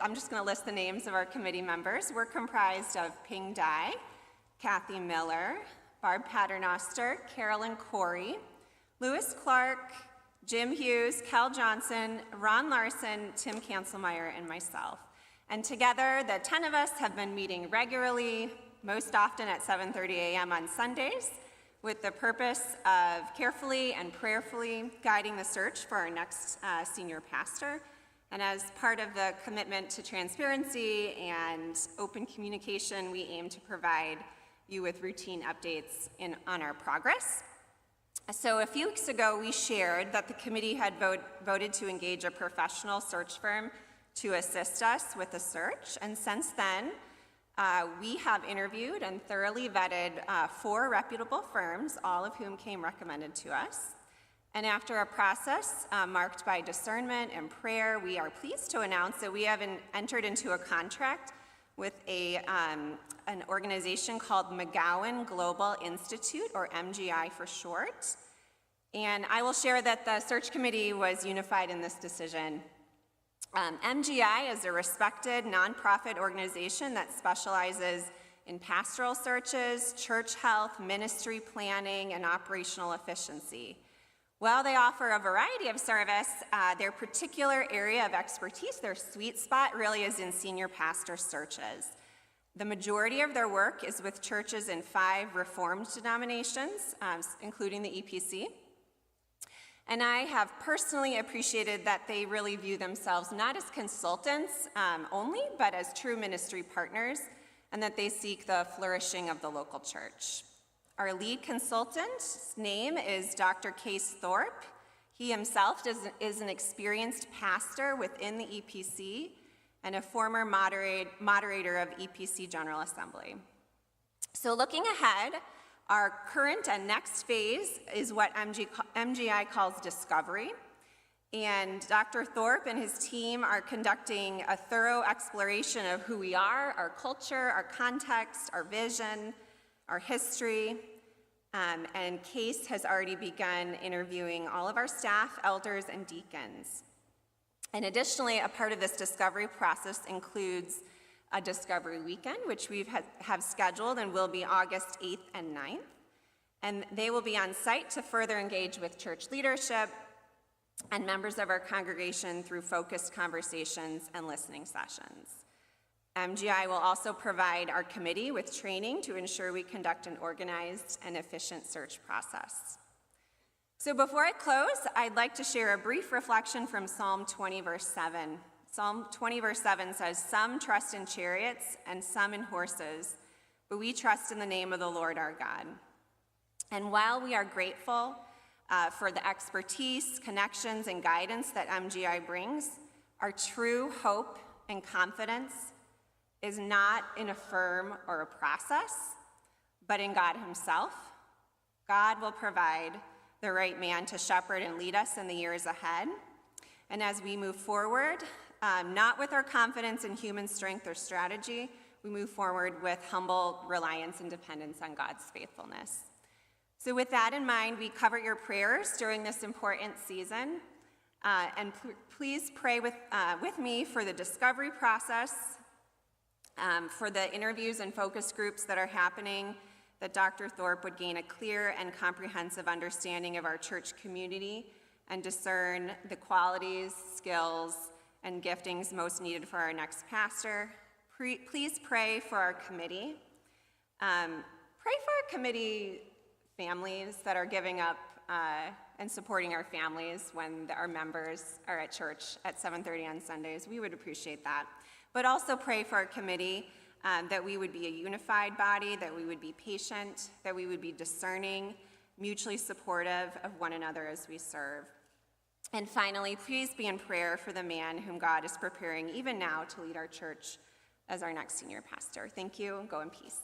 I'm just going to list the names of our committee members. We're comprised of Ping Dai, Kathy Miller, Barb Paternoster, Carolyn Corey, Lewis Clark, Jim Hughes, Cal Johnson, Ron Larson, Tim Kanselmeyer, and myself. And together, the 10 of us have been meeting regularly, most often at 7:30 a.m. on Sundays, with the purpose of carefully and prayerfully guiding the search for our next senior pastor. And as part of the commitment to transparency and open communication, we aim to provide you with routine updates on our progress. So a few weeks ago, we shared that the committee had voted to engage a professional search firm to assist us with the search. And since then, we have interviewed and thoroughly vetted 4 reputable firms, all of whom came recommended to us. And after a process marked by discernment and prayer, we are pleased to announce that we have entered into a contract with an organization called McGowan Global Institute, or MGI for short. And I will share that the search committee was unified in this decision. MGI is a respected nonprofit organization that specializes in pastoral searches, church health, ministry planning, and operational efficiency. While they offer a variety of service, their particular area of expertise, their sweet spot, really is in senior pastor searches. The majority of their work is with churches in 5 Reformed denominations, including the EPC. And I have personally appreciated that they really view themselves not as consultants only, but as true ministry partners, and that they seek the flourishing of the local church. Our lead consultant's name is Dr. Case Thorpe. He himself is an experienced pastor within the EPC and a former moderator of EPC General Assembly. So looking ahead, our current and next phase is what MGI calls discovery. And Dr. Thorpe and his team are conducting a thorough exploration of who we are, our culture, our context, our vision, our history. And Case has already begun interviewing all of our staff, elders, and deacons. And additionally, a part of this discovery process includes a discovery weekend, which we have scheduled and will be August 8th and 9th. And they will be on site to further engage with church leadership and members of our congregation through focused conversations and listening sessions. MGI will also provide our committee with training to ensure we conduct an organized and efficient search process. So before I close, I'd like to share a brief reflection from Psalm 20, verse 7. Psalm 20, verse 7 says, "Some trust in chariots and some in horses, but we trust in the name of the Lord our God." And while we are grateful for the expertise, connections, and guidance that MGI brings, our true hope and confidence is not in a firm or a process, but in God himself. God will provide the right man to shepherd and lead us in the years ahead. And as we move forward, not with our confidence in human strength or strategy, we move forward with humble reliance and dependence on God's faithfulness. So with that in mind, we cover your prayers during this important season. And please pray with me for the discovery process, for the interviews and focus groups that are happening, that Dr. Thorpe would gain a clear and comprehensive understanding of our church community and discern the qualities, skills, and giftings most needed for our next pastor. Please pray for our committee. Pray for our committee families that are giving up and supporting our families when our members are at church at 7:30 on Sundays. We would appreciate that. But also pray for our committee that we would be a unified body, that we would be patient, that we would be discerning, mutually supportive of one another as we serve. And finally, please be in prayer for the man whom God is preparing even now to lead our church as our next senior pastor. Thank you, and go in peace.